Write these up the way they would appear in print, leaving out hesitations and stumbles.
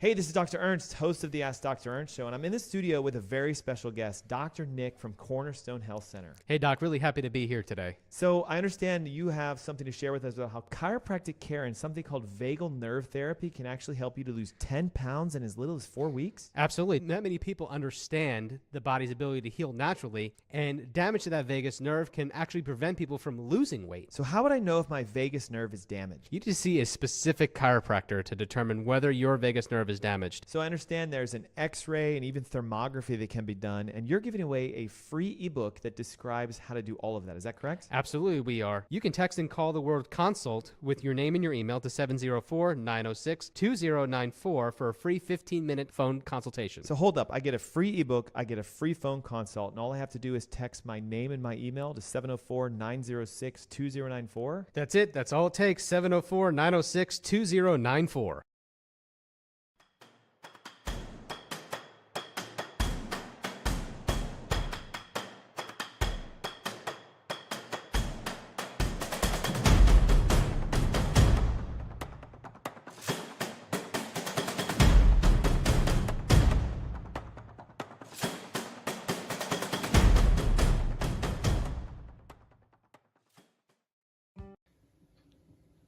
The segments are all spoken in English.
Hey, this is Dr. Ernst, host of the Ask Dr. Ernst Show, and I'm in the studio with a very special guest, Dr. Nick from Cornerstone Health Center. Hey, Doc, really happy to be here today. So I understand you have something to share with us about how chiropractic care and something called vagal nerve therapy can actually help you to lose 10 pounds in as little as 4 weeks? Absolutely. Not many people understand the body's ability to heal naturally, and damage to that vagus nerve can actually prevent people from losing weight. So how would I know if my vagus nerve is damaged? You need to see a specific chiropractor to determine whether your vagus nerve is damaged. So I understand there's an x-ray and even thermography that can be done, and you're giving away a free ebook that describes how to do all of that. Is that correct? Absolutely, we are. You can text and call the word consult with your name and your email to 704-906-2094 for a free 15-minute phone consultation. So hold up. I get a free ebook, I get a free phone consult, and all I have to do is text my name and my email to 704-906-2094. That's it. That's all it takes. 704-906-2094.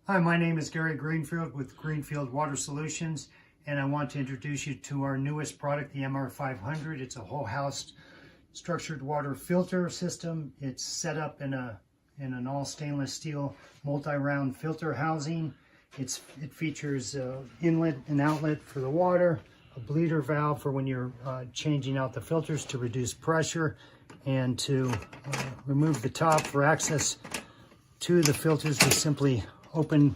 Hi, my name is Gary Greenfield with Greenfield Water Solutions, and I want to introduce you to our newest product, the MR500. It's a whole house structured water filter system. It's set up in an all stainless steel multi-round filter housing. It features inlet and outlet for the water, a bleeder valve for when you're changing out the filters to reduce pressure, and to remove the top for access to the filters, we simply open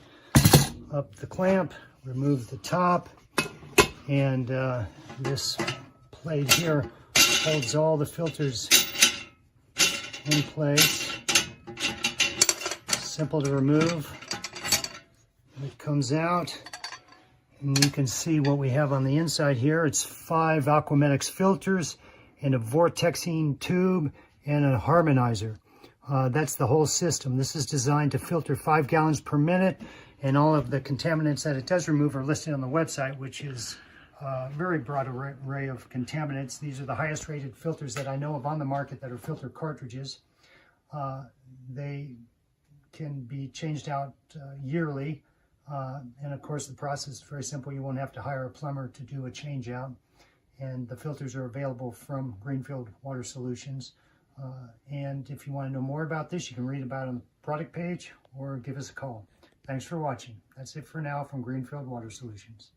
up the clamp, remove the top, and this plate here holds all the filters in place. Simple to remove. It comes out, and you can see what we have on the inside here. It's 5 Aquamedics filters and a vortexing tube and a harmonizer. That's the whole system. This is designed to filter 5 gallons per minute, and all of the contaminants that it does remove are listed on the website, which is a very broad array of contaminants. These are the highest rated filters that I know of on the market that are filter cartridges. They can be changed out yearly, and of course the process is very simple. You won't have to hire a plumber to do a change out, and the filters are available from Greenfield Water Solutions. And if you want to know more about this, you can read about it on the product page or give us a call. Thanks for watching. That's it for now from Greenfield Water Solutions.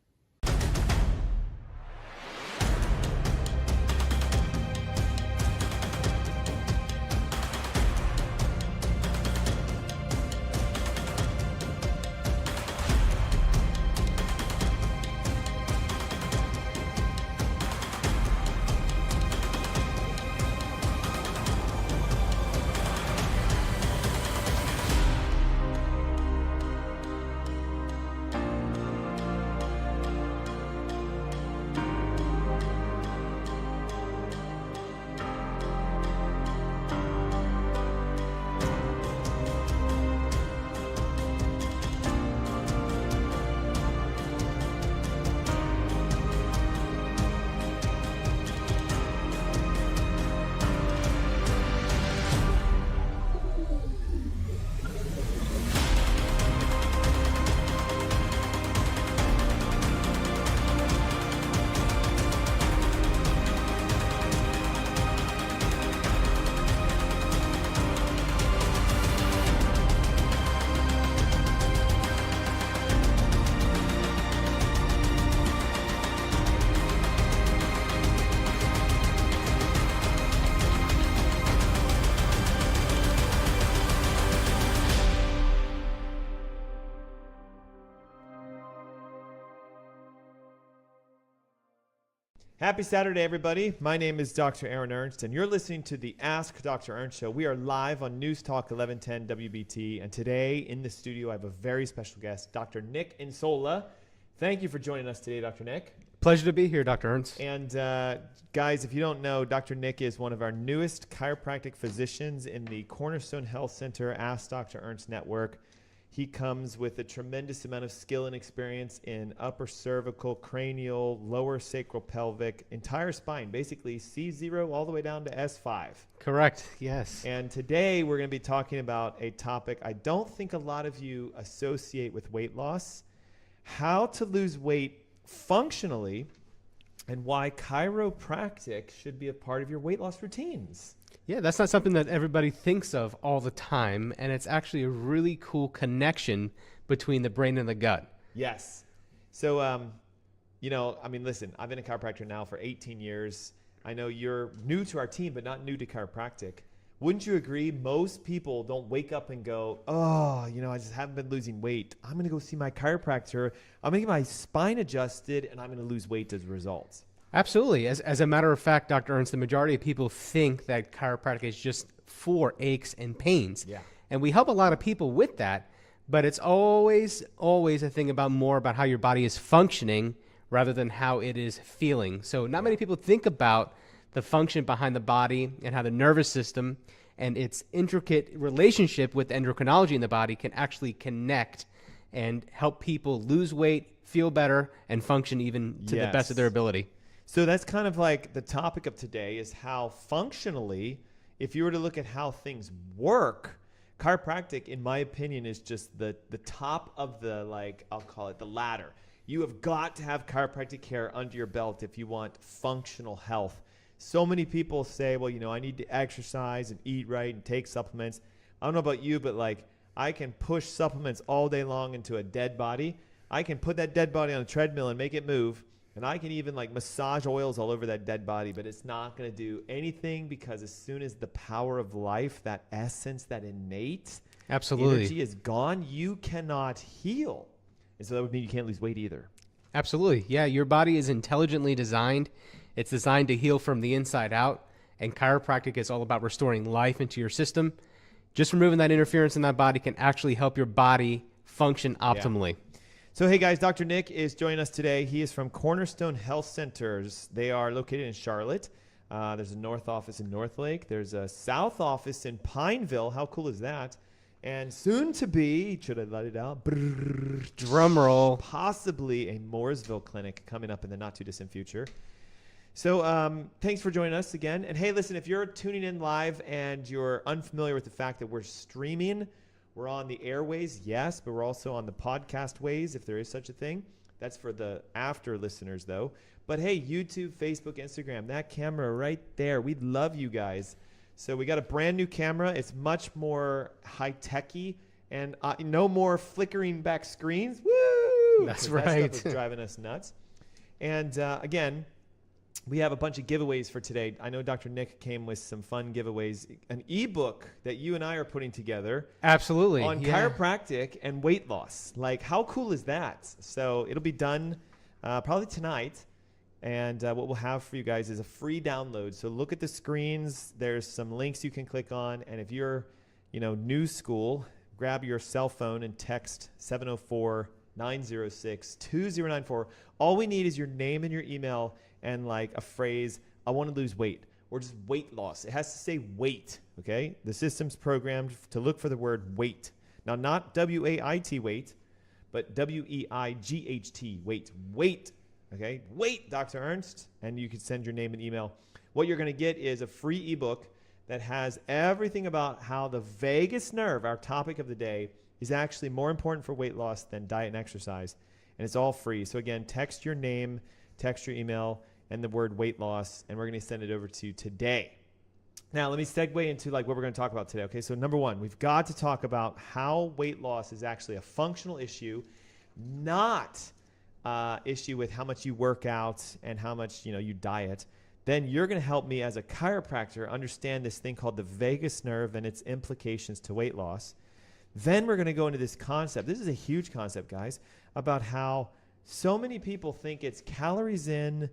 Happy Saturday, everybody. My name is Dr. Ernst, and you're listening to the Ask Dr. Ernst Show. We are live on News Talk 1110 WBT, and today in the studio I have a very special guest, Dr. Nick Insolia. Thank you for joining us today, Dr. Nick. Pleasure to be here, Dr. Ernst. And guys, if you don't know, Dr. Nick is one of our newest chiropractic physicians in the Cornerstone Health Center Ask Dr. Ernst network. He comes with a tremendous amount of skill and experience in upper cervical, cranial, lower sacral pelvic, entire spine, basically C0 all the way down to S5. Correct. Yes. And today we're going to be talking about a topic I don't think a lot of you associate with weight loss: how to lose weight functionally and why chiropractic should be a part of your weight loss routines. Yeah, that's not something that everybody thinks of all the time, and it's actually a really cool connection between the brain and the gut. Yes. So, listen, I've been a chiropractor now for 18 years. I know you're new to our team, but not new to chiropractic. Wouldn't you agree? Most people don't wake up and go, I just haven't been losing weight. I'm going to go see my chiropractor. I'm going to get my spine adjusted, and I'm going to lose weight as a result. Absolutely. As a matter of fact, Dr. Ernst, the majority of people think that chiropractic is just for aches and pains. Yeah. And we help a lot of people with that, but it's always a thing more about how your body is functioning rather than how it is feeling. So not many people think about the function behind the body and how the nervous system and its intricate relationship with endocrinology in the body can actually connect and help people lose weight, feel better, and function even to the best of their ability. So that's kind of like the topic of today, is how functionally, if you were to look at how things work, chiropractic, in my opinion, is just the top of the, I'll call it the ladder. You have got to have chiropractic care under your belt if you want functional health. So many people say, well, I need to exercise and eat right and take supplements. I don't know about you, but I can push supplements all day long into a dead body. I can put that dead body on a treadmill and make it move. And I can even massage oils all over that dead body, but it's not going to do anything, because as soon as the power of life, that essence, that innate energy is gone, you cannot heal. And so that would mean you can't lose weight either. Absolutely. Yeah, your body is intelligently designed. It's designed to heal from the inside out, and chiropractic is all about restoring life into your system. Just removing that interference in that body can actually help your body function optimally. Yeah. So, hey guys, Dr. Nick is joining us today. He is from Cornerstone Health Centers. They are located in Charlotte. There's a north office in Northlake. There's a south office in Pineville. How cool is that? And soon to be, should I let it out? Drum roll. Possibly a Mooresville clinic coming up in the not too distant future. So thanks for joining us again. And hey, listen, if you're tuning in live and you're unfamiliar with the fact that we're streaming, we're on the airways, yes, but we're also on the podcast ways, if there is such a thing. That's for the after listeners, though. But hey, YouTube, Facebook, Instagram, that camera right there. We love you guys. So we got a brand new camera. It's much more high-techy, and no more flickering back screens. Woo! That's right. right. That stuff is driving us nuts. And again, we have a bunch of giveaways for today. I know Dr. Nick came with some fun giveaways. An ebook that you and I are putting together. Absolutely. On chiropractic and weight loss. How cool is that? So it'll be done probably tonight. And what we'll have for you guys is a free download. So look at the screens. There's some links you can click on. And if you're, new school, grab your cell phone and text 704-906-2094. All we need is your name and your email and a phrase, I want to lose weight, or just weight loss. It has to say weight, okay? The system's programmed to look for the word weight. Now, not W-A-I-T weight, but W-E-I-G-H-T, weight, okay? Weight, Dr. Ernst, and you can send your name and email. What you're going to get is a free ebook that has everything about how the vagus nerve, our topic of the day, is actually more important for weight loss than diet and exercise, and it's all free. So again, text your name, text your email, and the word weight loss, and we're going to send it over to you today. Now, let me segue into what we're going to talk about today. Okay, so number one, we've got to talk about how weight loss is actually a functional issue, not issue with how much you work out and how much you diet. Then you're going to help me as a chiropractor understand this thing called the vagus nerve and its implications to weight loss. Then we're going to go into this concept. This is a huge concept, guys, about how so many people think it's calories in,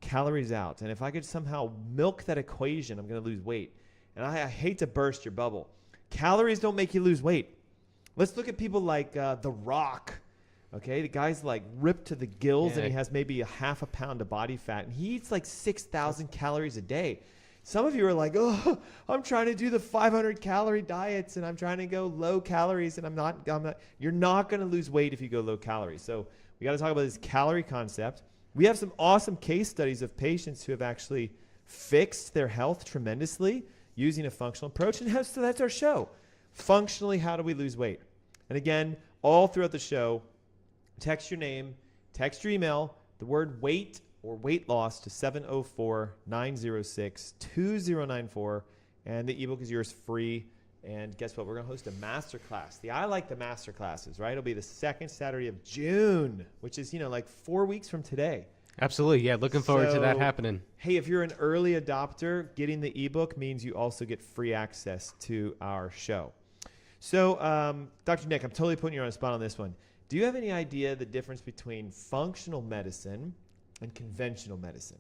calories out. And if I could somehow milk that equation, I'm going to lose weight. And I hate to burst your bubble. Calories don't make you lose weight. Let's look at people like The Rock. Okay, the guy's ripped to the gills, and he has maybe a half a pound of body fat, and he eats 6,000 calories a day. Some of you are like, oh, I'm trying to do the 500 calorie diets and I'm trying to go low calories and I'm not. You're not going to lose weight if you go low calorie. So we got to talk about this calorie concept. We have some awesome case studies of patients who have actually fixed their health tremendously using a functional approach. And so that's our show. Functionally, how do we lose weight? And again, all throughout the show, text your name, text your email, the word weight or weight loss to 704-906-2094. And the ebook is yours free. And guess what? We're going to host a masterclass. I like the masterclasses, right? It'll be the second Saturday of June, which is, like 4 weeks from today. Absolutely. Yeah. Looking forward to that happening. Hey, if you're an early adopter, getting the ebook means you also get free access to our show. So, Dr. Nick, I'm totally putting you on the spot on this one. Do you have any idea the difference between functional medicine and conventional medicine?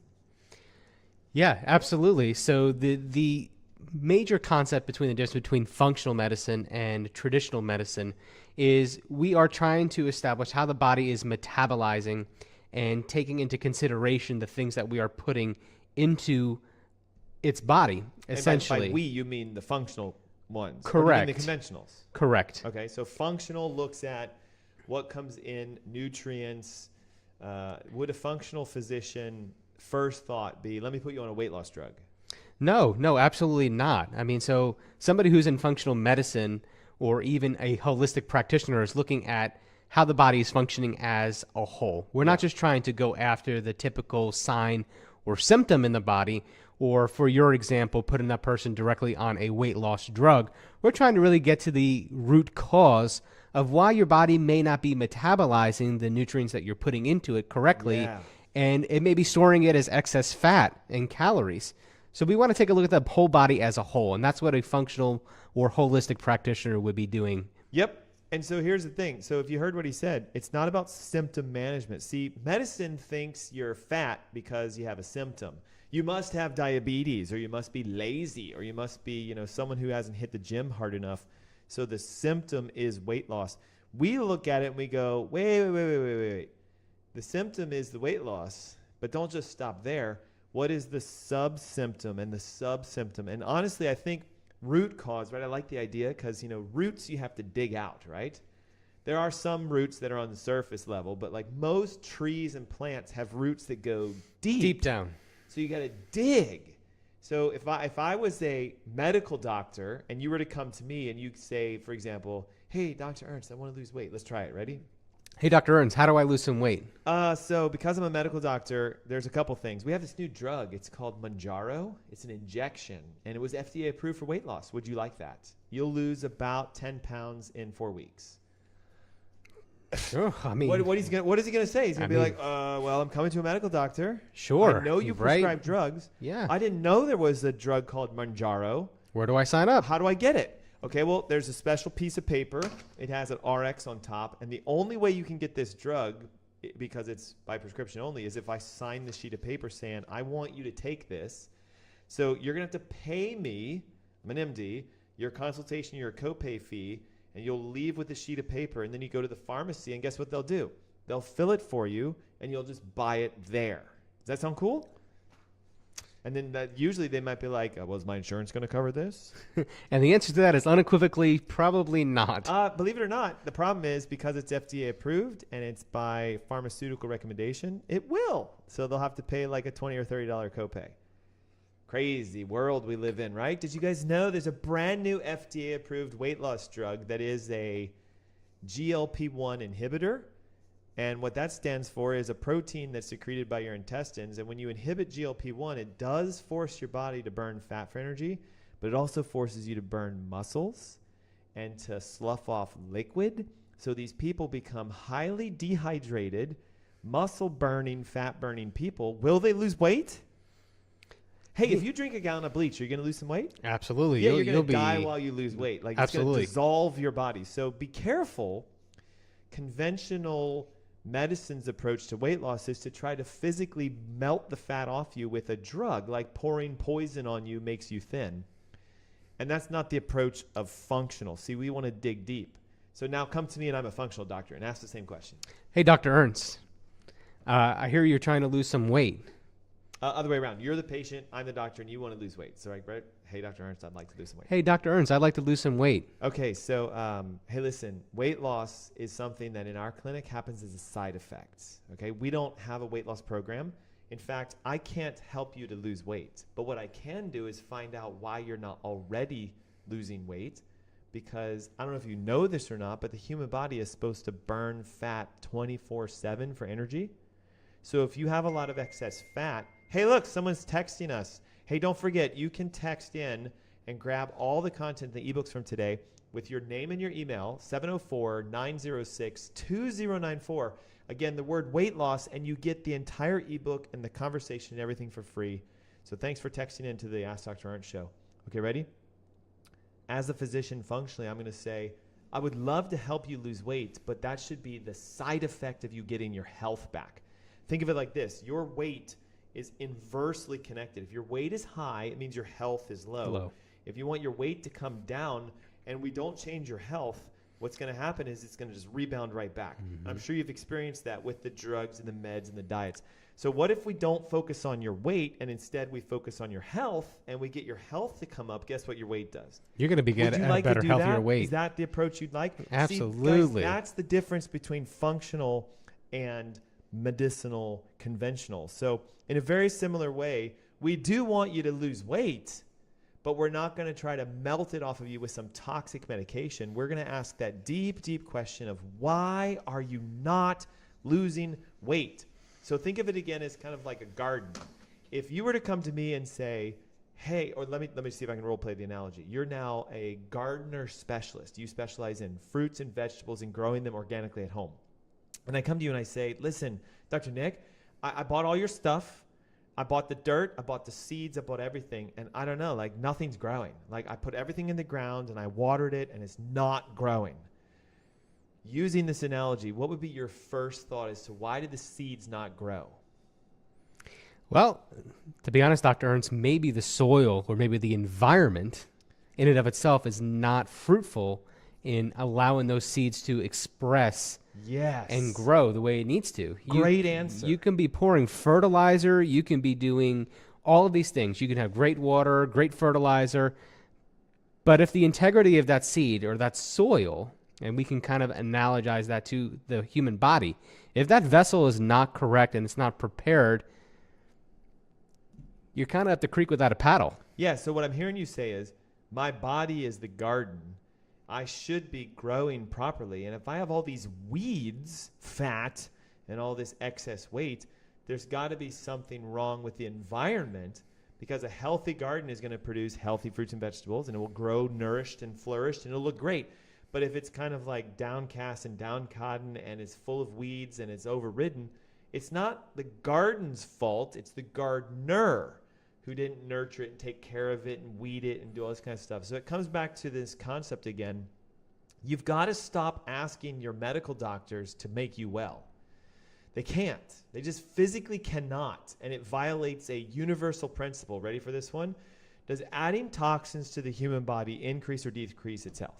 Yeah, absolutely. So the major concept between the difference between functional medicine and traditional medicine is we are trying to establish how the body is metabolizing and taking into consideration the things that we are putting into its body, essentially. And by we, you mean the functional ones. Correct. Or you mean the conventionals. Correct. Okay, so functional looks at what comes in, nutrients. Would a functional physician first thought be, let me put you on a weight loss drug? No, absolutely not. I mean, so somebody who's in functional medicine or even a holistic practitioner is looking at how the body is functioning as a whole. We're not just trying to go after the typical sign or symptom in the body, or for your example, putting that person directly on a weight loss drug. We're trying to really get to the root cause of why your body may not be metabolizing the nutrients that you're putting into it correctly, and it may be storing it as excess fat and calories. So we want to take a look at the whole body as a whole, and that's what a functional or holistic practitioner would be doing. Yep. And so here's the thing. So if you heard what he said, it's not about symptom management. See, medicine thinks you're fat because you have a symptom. You must have diabetes, or you must be lazy, or you must be, someone who hasn't hit the gym hard enough. So the symptom is weight loss. We look at it and we go, wait. The symptom is the weight loss, but don't just stop there. What is the sub-symptom and the sub-symptom? And honestly, I think root cause, right? I like the idea because, roots you have to dig out, right? There are some roots that are on the surface level, but like most trees and plants have roots that go deep down. So you got to dig. So if I was a medical doctor and you were to come to me and you say, for example, hey, Dr. Ernst, I want to lose weight. Let's try it. Ready? Hey, Dr. Ernst, how do I lose some weight? So because I'm a medical doctor, there's a couple things. We have this new drug. It's called Mounjaro. It's an injection, and it was FDA approved for weight loss. Would you like that? You'll lose about 10 pounds in 4 weeks. Sure. I mean, what is he going to say? He's going to be like, well, I'm coming to a medical doctor. Sure. I know you prescribe drugs. Yeah. I didn't know there was a drug called Mounjaro. Where do I sign up? How do I get it? Okay, well, there's a special piece of paper. It has an RX on top. And the only way you can get this drug, because it's by prescription only, is if I sign the sheet of paper saying, I want you to take this. So you're going to have to pay me, I'm an MD, your consultation, your copay fee, and you'll leave with a sheet of paper. And then you go to the pharmacy, and guess what they'll do? They'll fill it for you, and you'll just buy it there. Does that sound cool? And then usually they might be like, well, is my insurance going to cover this? And the answer to that is unequivocally probably not. Believe it or not, the problem is because it's FDA approved and it's by pharmaceutical recommendation, it will. So they'll have to pay like a $20 or $30 copay. Crazy world we live in, right? Did you guys know there's a brand new FDA approved weight loss drug that is a GLP-1 inhibitor? And what that stands for is a protein that's secreted by your intestines. And when you inhibit GLP-1, it does force your body to burn fat for energy, but it also forces you to burn muscles and to slough off liquid. So these people become highly dehydrated, muscle-burning, fat-burning people. Will they lose weight? Hey, if you drink a gallon of bleach, are you going to lose some weight? Absolutely. Yeah, you're going to die while you lose weight. Like, it's going to dissolve your body. So be careful. Conventional medicine's approach to weight loss is to try to physically melt the fat off you with a drug, like pouring poison on you makes you thin. And that's not the approach of functional. See, we want to dig deep. So now come to me, and I'm a functional doctor, and ask the same question. Hey, Dr. Ernst, I hear you're trying to lose some weight. Other way around. You're the patient, I'm the doctor, and you want to lose weight. So, right, hey, Dr. Ernst, I'd like to lose some weight. Hey, Dr. Ernst, I'd like to lose some weight. Okay, so, hey, listen, weight loss is something that in our clinic happens as a side effect. Okay, we don't have a weight loss program. In fact, I can't help you to lose weight. But what I can do is find out why you're not already losing weight. Because I don't know if you know this or not, but the human body is supposed to burn fat 24/7 for energy. So if you have a lot of excess fat, hey, look, someone's texting us. Hey, don't forget, you can text in and grab all the content, the ebooks from today with your name and your email, 704-906-2094. Again, the word weight loss, and you get the entire ebook and the conversation and everything for free. So thanks for texting into the Ask Dr. Ernst show. Okay, ready? As a physician functionally, I'm going to say, I would love to help you lose weight, but that should be the side effect of you getting your health back. Think of it like this. Your weight is inversely connected. If your weight is high, it means your health is low. If you want your weight to come down and we don't change your health, what's going to happen is it's going to just rebound right back. Mm-hmm. I'm sure you've experienced that with the drugs and the meds and the diets. So what if we don't focus on your weight and instead we focus on your health and we get your health to come up? Guess what your weight does? You're going to be getting a better, healthier weight. Is that the approach you'd like? Absolutely. See, guys, that's the difference between functional and medicinal conventional. So in a very similar way, we do want you to lose weight, but we're not going to try to melt it off of you with some toxic medication. We're going to ask that deep, deep question of why are you not losing weight? So think of it again as kind of like a garden. If you were to come to me and say, hey, or let me see if I can role play the analogy. You're now a gardener specialist. You specialize in fruits and vegetables and growing them organically at home. And I come to you and I say, listen, Dr. Nick, I bought all your stuff. I bought the dirt. I bought the seeds. I bought everything. And I don't know, like nothing's growing. Like I put everything in the ground and I watered it and it's not growing. Using this analogy, what would be your first thought as to why did the seeds not grow? Well, to be honest, Dr. Ernst, maybe the soil or maybe the environment in and of itself is not fruitful in allowing those seeds to express and grow the way it needs to. Great answer. You can be pouring fertilizer. You can be doing all of these things. You can have great water, great fertilizer. But if the integrity of that seed or that soil, and we can kind of analogize that to the human body, if that vessel is not correct and it's not prepared, you're kind of at the creek without a paddle. Yeah, so what I'm hearing you say is, my body is the garden. I should be growing properly. And if I have all these weeds, fat, and all this excess weight, there's got to be something wrong with the environment, because a healthy garden is going to produce healthy fruits and vegetables, and it will grow nourished and flourished, and it'll look great. But if it's kind of like downcast and downtrodden and it's full of weeds and it's overridden, it's not the garden's fault. It's the gardener who didn't nurture it and take care of it and weed it and do all this kind of stuff. So it comes back to this concept again. You've got to stop asking your medical doctors to make you well. They can't. They just physically cannot. And it violates a universal principle. Ready for this one? Does adding toxins to the human body increase or decrease its health?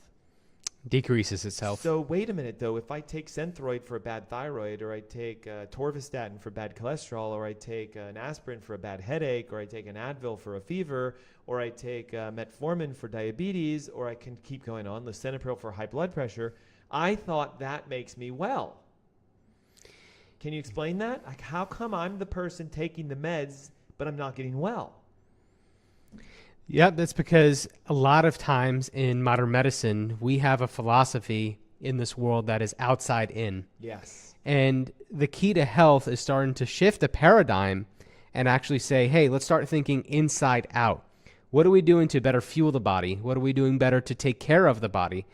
Decreases itself. So wait a minute, though. If I take Synthroid for a bad thyroid, or I take Torvastatin for bad cholesterol, or I take an aspirin for a bad headache, or I take an Advil for a fever, or I take metformin for diabetes, or I can keep going on, lisinopril for high blood pressure, I thought that makes me well. Can you explain that? Like, how come I'm the person taking the meds, but I'm not getting well? Yeah, that's because a lot of times in modern medicine, we have a philosophy in this world that is outside in. Yes. And the key to health is starting to shift the paradigm and actually say, hey, let's start thinking inside out. What are we doing to better fuel the body? What are we doing better to take care of the body?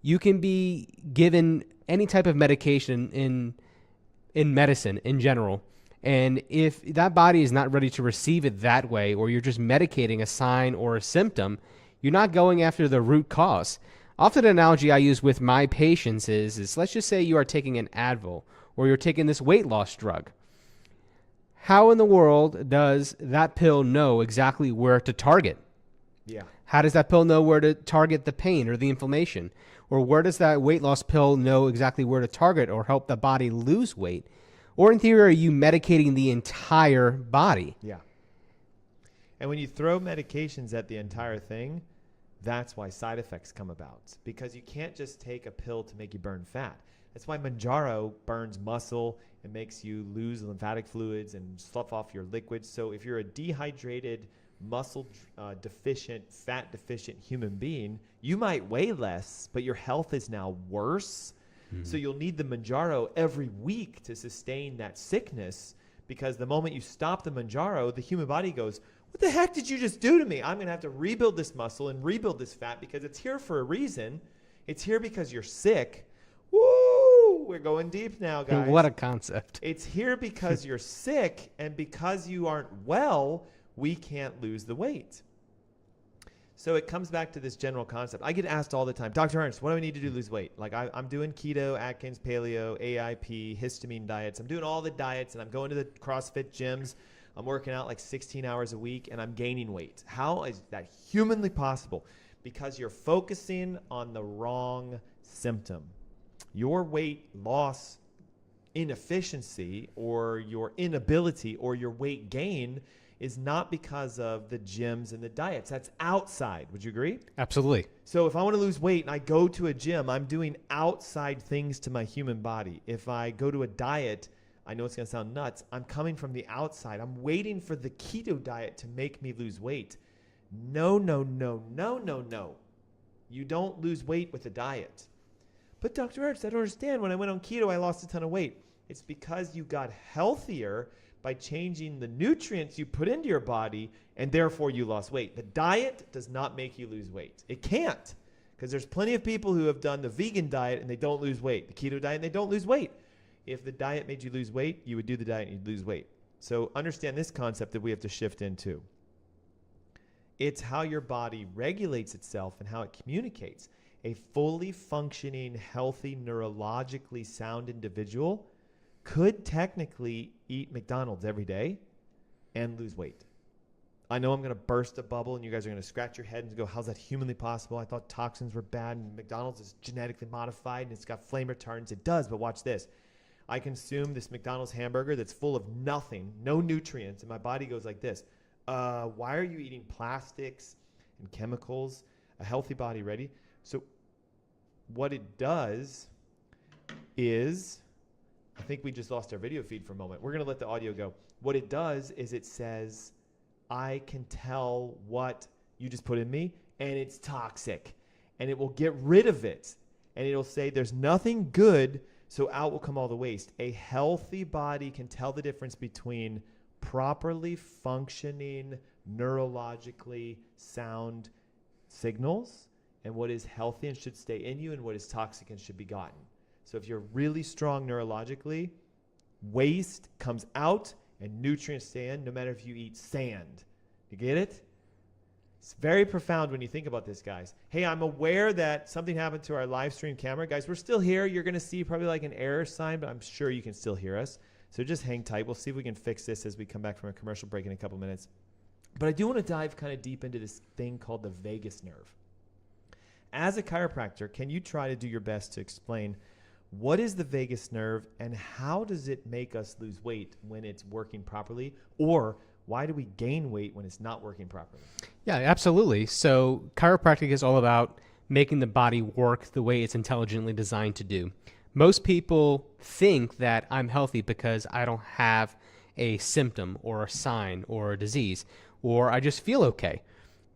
You can be given any type of medication in medicine in general. And if that body is not ready to receive it that way, or you're just medicating a sign or a symptom, you're not going after the root cause. Often an analogy I use with my patients is let's just say you are taking an Advil or you're taking this weight loss drug. How in the world does that pill know exactly where to target? Yeah. How does that pill know where to target the pain or the inflammation? Or where does that weight loss pill know exactly where to target or help the body lose weight? Or in theory, are you medicating the entire body? Yeah. And when you throw medications at the entire thing, that's why side effects come about. Because you can't just take a pill to make you burn fat. That's why Manjaro burns muscle and makes you lose lymphatic fluids and slough off your liquids. So if you're a dehydrated, muscle deficient, fat deficient human being, you might weigh less, but your health is now worse. So you'll need the Manjaro every week to sustain that sickness, because the moment you stop the Manjaro, the human body goes, what the heck did you just do to me? I'm going to have to rebuild this muscle and rebuild this fat because it's here for a reason. It's here because you're sick. Woo! We're going deep now, guys. What a concept. It's here because you're sick, and because you aren't well, we can't lose the weight. So it comes back to this general concept. I get asked all the time, Dr. Ernst, what do I need to do to lose weight? Like I'm doing keto, Atkins, paleo, AIP, histamine diets. I'm doing all the diets, and I'm going to the CrossFit gyms. I'm working out like 16 hours a week, and I'm gaining weight. How is that humanly possible? Because you're focusing on the wrong symptom. Your weight loss inefficiency or your inability or your weight gain is not because of the gyms and the diets. That's outside. Would you agree? Absolutely. So if I want to lose weight and I go to a gym, I'm doing outside things to my human body. If I go to a diet, I know it's going to sound nuts, I'm coming from the outside. I'm waiting for the keto diet to make me lose weight. No, no, no, no, no, no. You don't lose weight with a diet. But Dr. Ernst, I don't understand. When I went on keto, I lost a ton of weight. It's because you got healthier by changing the nutrients you put into your body, and therefore you lost weight. The diet does not make you lose weight. It can't, because there's plenty of people who have done the vegan diet and they don't lose weight, the keto diet and they don't lose weight. If the diet made you lose weight, you would do the diet and you'd lose weight. So understand this concept that we have to shift into. It's how your body regulates itself and how it communicates. A fully functioning, healthy, neurologically sound individual could technically eat McDonald's every day and lose weight. I know I'm going to burst a bubble and you guys are going to scratch your head and go, how's that humanly possible? I thought toxins were bad and McDonald's is genetically modified and it's got flame retardants. It does, but watch this. I consume this McDonald's hamburger that's full of nothing, no nutrients, and my body goes like this. Why are you eating plastics and chemicals? A healthy body ready? So what it does is, I think we just lost our video feed for a moment. We're going to let the audio go. What it does is it says, I can tell what you just put in me, and it's toxic. And it will get rid of it. And it'll say there's nothing good, so out will come all the waste. A healthy body can tell the difference between properly functioning, neurologically sound signals and what is healthy and should stay in you and what is toxic and should be gotten. So if you're really strong neurologically, waste comes out and nutrients stay in, no matter if you eat sand. You get it? It's very profound when you think about this, guys. Hey, I'm aware that something happened to our live stream camera. Guys, we're still here. You're going to see probably like an error sign, but I'm sure you can still hear us. So just hang tight. We'll see if we can fix this as we come back from a commercial break in a couple minutes. But I do want to dive kind of deep into this thing called the vagus nerve. As a chiropractor, can you try to do your best to explain what is the vagus nerve and how does it make us lose weight when it's working properly? Or why do we gain weight when it's not working properly? Yeah, absolutely. So chiropractic is all about making the body work the way it's intelligently designed to do. Most people think that I'm healthy because I don't have a symptom or a sign or a disease, or I just feel okay.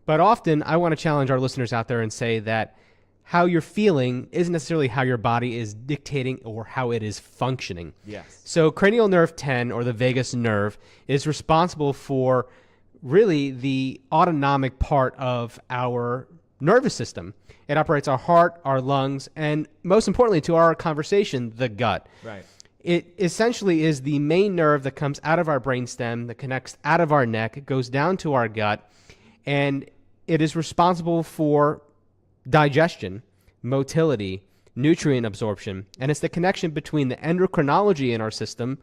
But often I want to challenge our listeners out there and say that how you're feeling isn't necessarily how your body is dictating or how it is functioning. Yes. So cranial nerve 10, or the vagus nerve, is responsible for really the autonomic part of our nervous system. It operates our heart, our lungs, and most importantly to our conversation, the gut. Right. It essentially is the main nerve that comes out of our brainstem, that connects out of our neck, it goes down to our gut, and it is responsible for digestion, motility, nutrient absorption, and it's the connection between the endocrinology in our system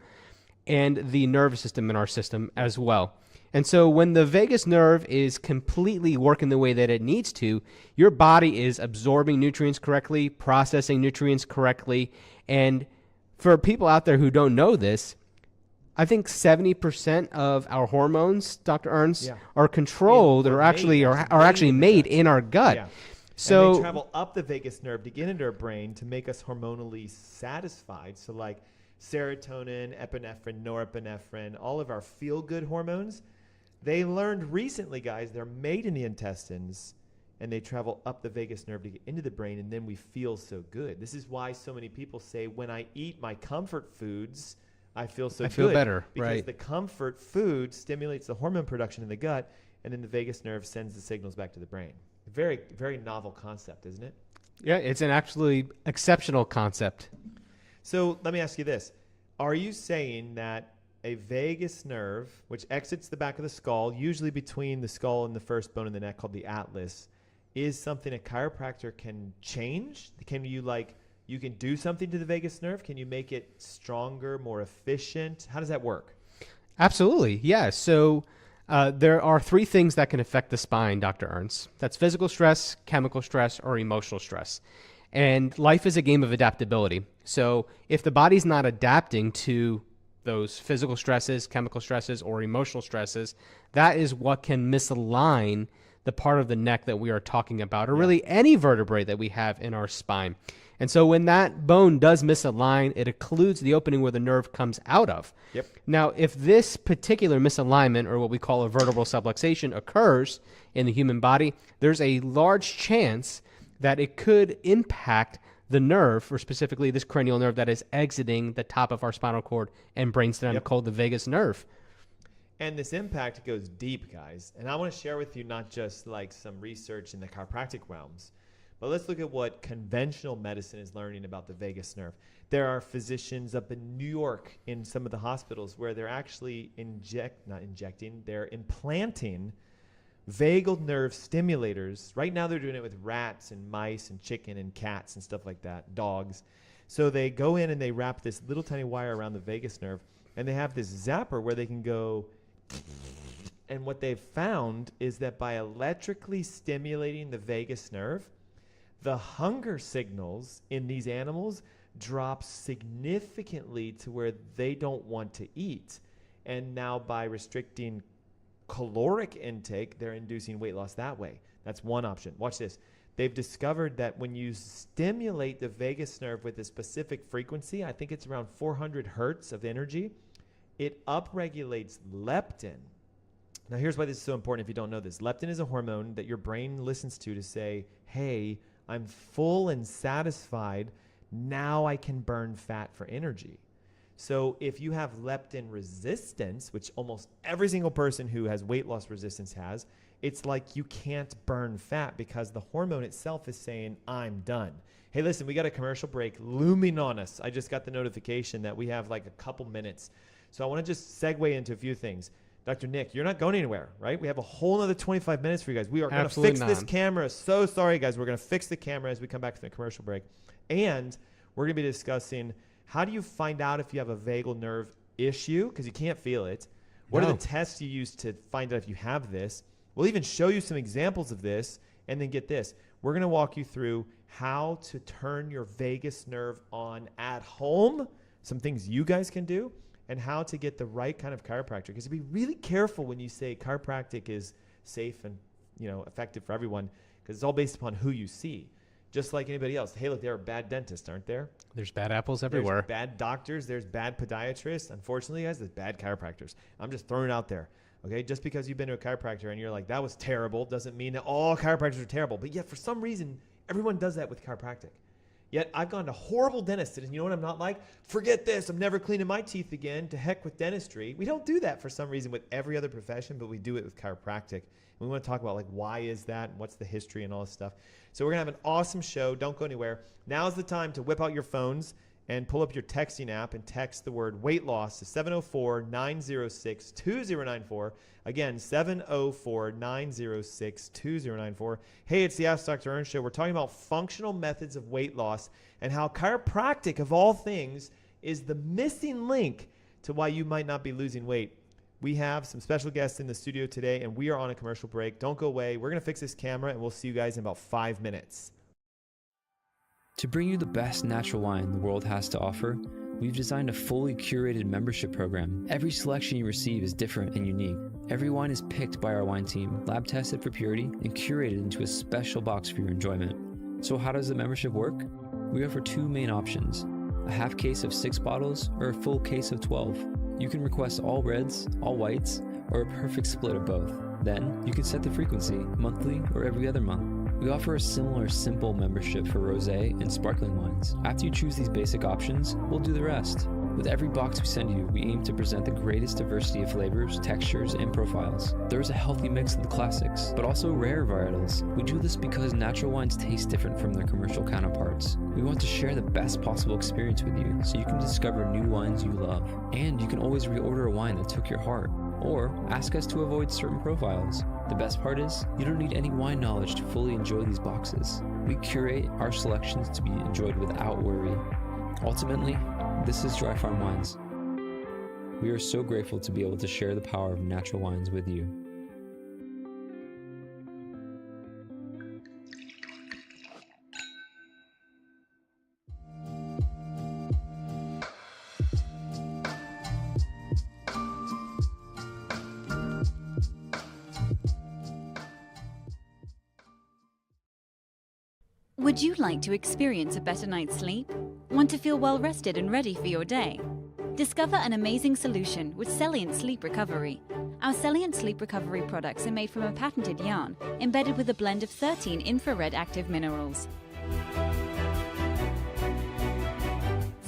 and the nervous system in our system as well. And so when the vagus nerve is completely working the way that it needs to, your body is absorbing nutrients correctly, processing nutrients correctly, and for people out there who don't know this, I think 70% of our hormones, Dr. Ernst, Yeah. are controlled or are actually made in our gut. Yeah. So and they travel up the vagus nerve to get into our brain to make us hormonally satisfied. So like serotonin, epinephrine, norepinephrine, all of our feel-good hormones, they learned recently, guys, they're made in the intestines and they travel up the vagus nerve to get into the brain, and then we feel so good. This is why so many people say, when I eat my comfort foods, I feel so good. I feel better, because right? the comfort food stimulates the hormone production in the gut, and then the vagus nerve sends the signals back to the brain. Very, very novel concept, isn't it? Yeah, it's an absolutely exceptional concept. So let me ask you this. Are you saying that a vagus nerve, which exits the back of the skull, usually between the skull and the first bone in the neck called the atlas, is something a chiropractor can change? Can you you can do something to the vagus nerve? Can you make it stronger, more efficient? How does that work? Absolutely, yeah. So there are three things that can affect the spine, Dr. Ernst. That's physical stress, chemical stress, or emotional stress. And life is a game of adaptability. So if the body's not adapting to those physical stresses, chemical stresses, or emotional stresses, that is what can misalign the part of the neck that we are talking about, or really any vertebrae that we have in our spine. And so when that bone does misalign, it occludes the opening where the nerve comes out of. Yep. Now, if this particular misalignment, or what we call a vertebral subluxation, occurs in the human body, there's a large chance that it could impact the nerve, or specifically this cranial nerve that is exiting the top of our spinal cord and brainstem, called the vagus nerve. And this impact goes deep, guys. And I want to share with you not just like some research in the chiropractic realms, but let's look at what conventional medicine is learning about the vagus nerve. There are physicians up in New York in some of the hospitals where they're actually they're implanting vagal nerve stimulators. Right now they're doing it with rats and mice and chicken and cats and stuff like that, dogs. So they go in and they wrap this little tiny wire around the vagus nerve, and they have this zapper where they can go. And what they've found is that by electrically stimulating the vagus nerve, the hunger signals in these animals drop significantly to where they don't want to eat. And now by restricting caloric intake, they're inducing weight loss that way. That's one option. Watch this. They've discovered that when you stimulate the vagus nerve with a specific frequency, I think it's around 400 hertz of energy, it upregulates leptin. Now, here's why this is so important if you don't know this. Leptin is a hormone that your brain listens to say, hey, I'm full and satisfied. Now I can burn fat for energy. So if you have leptin resistance, which almost every single person who has weight loss resistance has, it's like you can't burn fat because the hormone itself is saying, I'm done. Hey, listen, we got a commercial break looming on us. I just got the notification that we have like a couple minutes. So I want to just segue into a few things. Dr. Nick, you're not going anywhere, right? We have a whole other 25 minutes for you guys. We are going to fix this camera. So sorry, guys. We're going to fix the camera as we come back from the commercial break. And we're going to be discussing, how do you find out if you have a vagal nerve issue? Because you can't feel it. What are the tests you use to find out if you have this? We'll even show you some examples of this. And then get this. We're going to walk you through how to turn your vagus nerve on at home, some things you guys can do, and how to get the right kind of chiropractor. Because be really careful when you say chiropractic is safe and effective for everyone, because it's all based upon who you see. Just like anybody else. Hey, look, there are bad dentists, aren't there? There's bad apples everywhere. There's bad doctors. There's bad podiatrists. Unfortunately, guys, there's bad chiropractors. I'm just throwing it out there. Okay, just because you've been to a chiropractor and you're like, that was terrible, doesn't mean that all chiropractors are terrible. But yet, for some reason, everyone does that with chiropractic. Yet I've gone to horrible dentists, and you know what I'm not like? Forget this. I'm never cleaning my teeth again. To heck with dentistry. We don't do that for some reason with every other profession, but we do it with chiropractic. And we want to talk about why is that and what's the history and all this stuff. So we're going to have an awesome show. Don't go anywhere. Now's the time to whip out your phones and pull up your texting app and text the word weight loss to 704-906-2094. Again, 704-906-2094. Hey, it's the Ask Dr. Ernst Show. We're talking about functional methods of weight loss and how chiropractic, of all things, is the missing link to why you might not be losing weight. We have some special guests in the studio today, and we are on a commercial break. Don't go away. We're going to fix this camera, and we'll see you guys in about 5 minutes. To bring you the best natural wine the world has to offer, We've designed a fully curated membership program. Every selection you receive is different and unique. Every wine is picked by our wine team, lab tested for purity, and curated into a special box for your enjoyment. So how does the membership work? We offer two main options: a half case of 6 bottles or a full case of 12. You can request all reds, all whites, or a perfect split of both. Then you can set the frequency, monthly or every other month. We offer a similar simple membership for rosé and sparkling wines. After you choose these basic options, we'll do the rest. With every box we send you, we aim to present the greatest diversity of flavors, textures, and profiles. There's a healthy mix of the classics, but also rare varietals. We do this because natural wines taste different from their commercial counterparts. We want to share the best possible experience with you so you can discover new wines you love. And you can always reorder a wine that took your heart, or ask us to avoid certain profiles. The best part is, you don't need any wine knowledge to fully enjoy these boxes. We curate our selections to be enjoyed without worry. Ultimately, this is Dry Farm Wines. We are so grateful to be able to share the power of natural wines with you. Would you like to experience a better night's sleep? Want to feel well rested and ready for your day? Discover an amazing solution with Celient Sleep Recovery. Our Celient Sleep Recovery products are made from a patented yarn embedded with a blend of 13 infrared active minerals.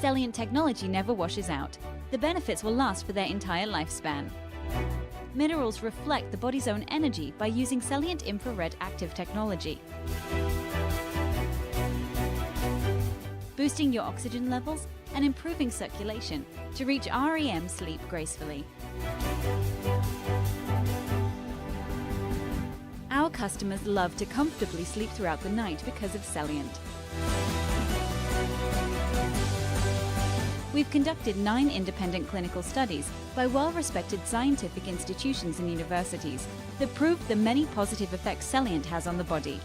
Celient technology never washes out. The benefits will last for their entire lifespan. Minerals reflect the body's own energy by using Celient infrared active technology, boosting your oxygen levels and improving circulation to reach REM sleep gracefully. Our customers love to comfortably sleep throughout the night because of Celient. We've conducted 9 independent clinical studies by well-respected scientific institutions and universities that prove the many positive effects Celient has on the body.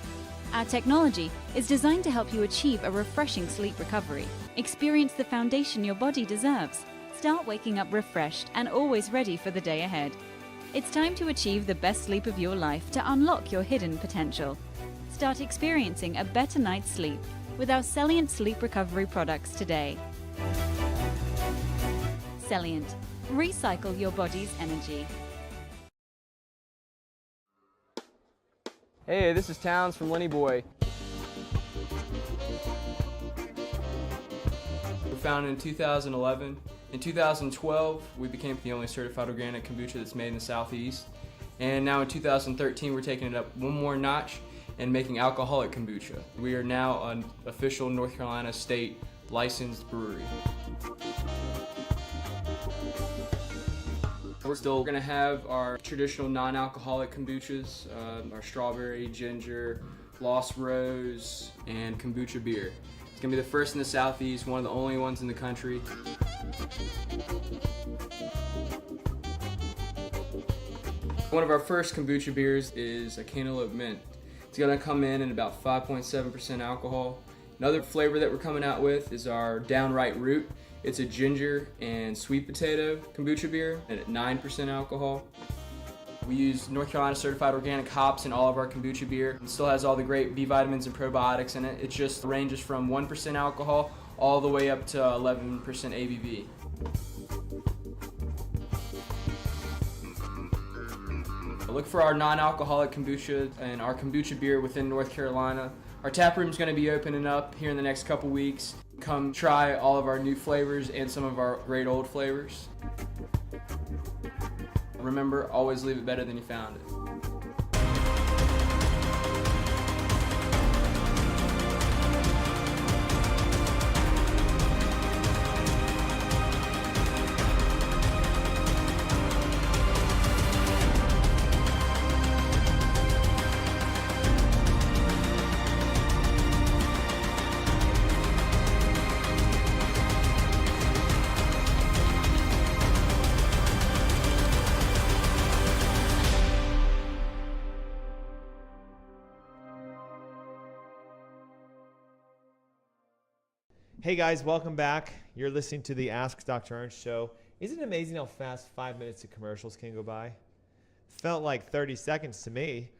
Our technology is designed to help you achieve a refreshing sleep recovery. Experience the foundation your body deserves. Start waking up refreshed and always ready for the day ahead. It's time to achieve the best sleep of your life to unlock your hidden potential. Start experiencing a better night's sleep with our Celient Sleep Recovery products today. Celient. Recycle your body's energy. Hey, this is Towns from Lenny Boy. We were founded in 2011. In 2012, we became the only certified organic kombucha that's made in the Southeast. And now in 2013, we're taking it up one more notch and making alcoholic kombucha. We are now an official North Carolina state licensed brewery. We're still going to have our traditional non-alcoholic kombuchas, our strawberry, ginger, Lost Rose, and kombucha beer. It's going to be the first in the Southeast, one of the only ones in the country. One of our first kombucha beers is a cantaloupe mint. It's going to come in at about 5.7% alcohol. Another flavor that we're coming out with is our Downright Root. It's a ginger and sweet potato kombucha beer and at 9% alcohol. We use North Carolina certified organic hops in all of our kombucha beer. It still has all the great B vitamins and probiotics in it. It just ranges from 1% alcohol all the way up to 11% ABV. Look for our non-alcoholic kombucha and our kombucha beer within North Carolina. Our tap room is going to be opening up here in the next couple weeks. Come try all of our new flavors and some of our great old flavors. Remember, always leave it better than you found it. Hey guys, welcome back. You're listening to the Ask Dr. Ernst show. Isn't it amazing how fast 5 minutes of commercials can go by? Felt like 30 seconds to me.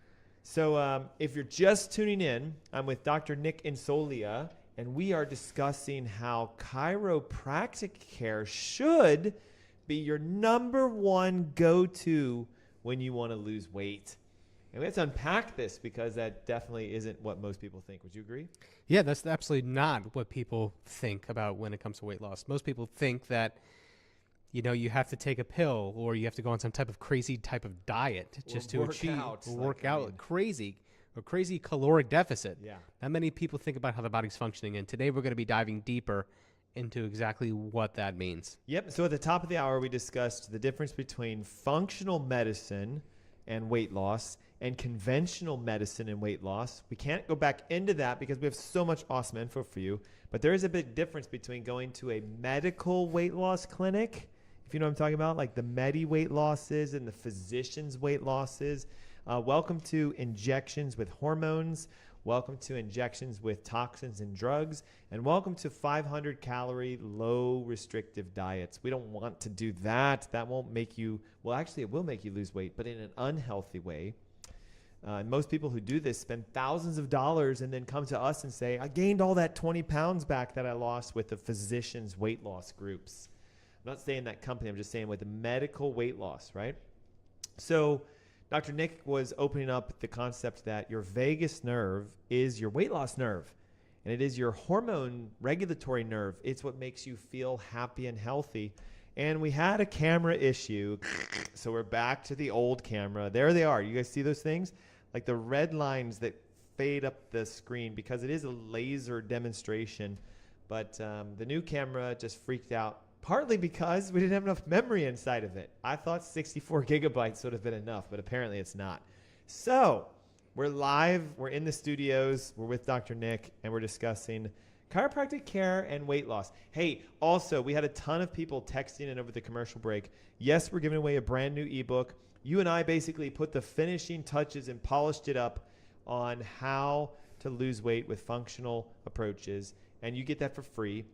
So if you're just tuning in, I'm with Dr. Nick Insolia, and we are discussing how chiropractic care should be your number one go-to when you want to lose weight. And we have to unpack this because that definitely isn't what most people think. Would you agree? Yeah, that's absolutely not what people think about when it comes to weight loss. Most people think that, you know, you have to take a pill or you have to go on some type of crazy type of diet just to achieve or work out crazy caloric deficit. Yeah. Not many people think about how the body's functioning, and today we're going to be diving deeper into exactly what that means. Yep. So at the top of the hour, we discussed the difference between functional medicine and weight loss and conventional medicine and weight loss. We can't go back into that because we have so much awesome info for you. But there is a big difference between going to a medical weight loss clinic, if you know what I'm talking about, like the Medi weight losses and the physician's weight losses. Welcome to injections with hormones. Welcome to injections with toxins and drugs. And welcome to 500 calorie, low restrictive diets. We don't want to do that. That won't make you, well, actually it will make you lose weight, but in an unhealthy way. And most people who do this spend thousands of dollars and then come to us and say, I gained all that 20 pounds back that I lost with the physician's weight loss groups. I'm not saying that company, I'm just saying with the medical weight loss, right? So Dr. Nick was opening up the concept that your vagus nerve is your weight loss nerve, and it is your hormone regulatory nerve. It's what makes you feel happy and healthy. And we had a camera issue, so we're back to the old camera. There they are. You guys see those things? Like the red lines that fade up the screen because it is a laser demonstration. But the new camera just freaked out, partly because we didn't have enough memory inside of it. I thought 64 gigabytes would have been enough, but apparently it's not. So we're live. We're in the studios. We're with Dr. Nick, and we're discussing chiropractic care and weight loss. Hey, also, we had a ton of people texting in over the commercial break. Yes, we're giving away a brand new ebook. You and I basically put the finishing touches and polished it up on how to lose weight with functional approaches, and you get that for free.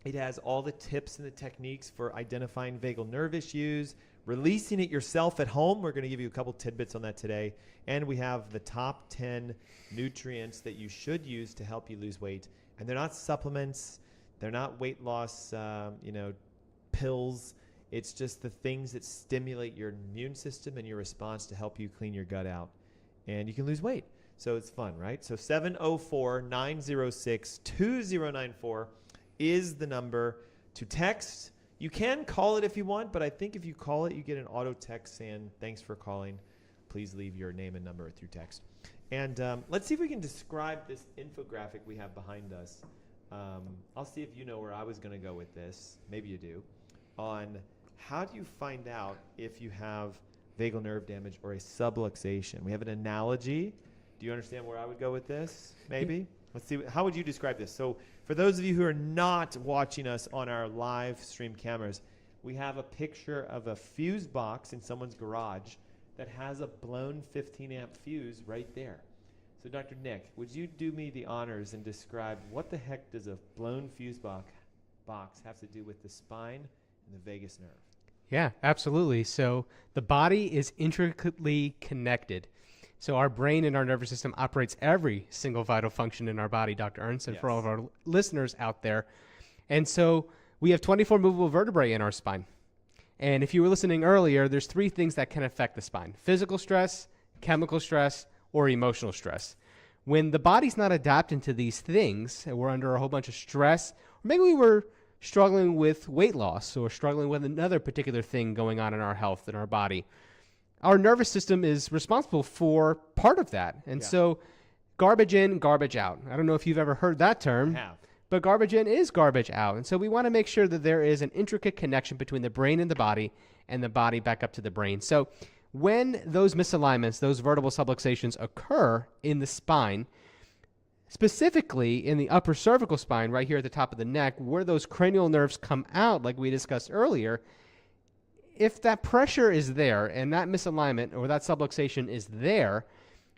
It has all the tips and the techniques for identifying vagal nerve issues, releasing it yourself at home. We're going to give you a couple tidbits on that today. And we have the top 10 nutrients that you should use to help you lose weight. And they're not supplements. They're not weight loss, pills. It's just the things that stimulate your immune system and your response to help you clean your gut out. And you can lose weight. So it's fun, right? So 704-906-2094 is the number to text. You can call it if you want, but I think if you call it, you get an auto text saying, thanks for calling. Please leave your name and number through text. And let's see if we can describe this infographic we have behind us. I'll see if you know where I was going to go with this. Maybe you do. On how do you find out if you have vagal nerve damage or a subluxation? We have an analogy. Do you understand where I would go with this? Maybe? Let's see. How would you describe this? So for those of you who are not watching us on our live stream cameras, we have a picture of a fuse box in someone's garage that has a blown 15 amp fuse right there. So Dr. Nick, would you do me the honors and describe what the heck does a blown fuse box have to do with the spine and the vagus nerve? Yeah, absolutely. So the body is intricately connected. So our brain and our nervous system operates every single vital function in our body, Dr. Ernst, and for all of our listeners out there. And so we have 24 movable vertebrae in our spine. And if you were listening earlier, there's 3 things that can affect the spine: physical stress, chemical stress, or emotional stress. When the body's not adapting to these things, and we're under a whole bunch of stress, or maybe we were struggling with weight loss or struggling with another particular thing going on in our health, in our body, our nervous system is responsible for part of that. And so garbage in, garbage out. I don't know if you've ever heard that term, but garbage in is garbage out. And so we want to make sure that there is an intricate connection between the brain and the body body back up to the brain. So when those misalignments, those vertebral subluxations occur in the spine, specifically in the upper cervical spine, right here at the top of the neck, where those cranial nerves come out, like we discussed earlier, if that pressure is there and that misalignment or that subluxation is there,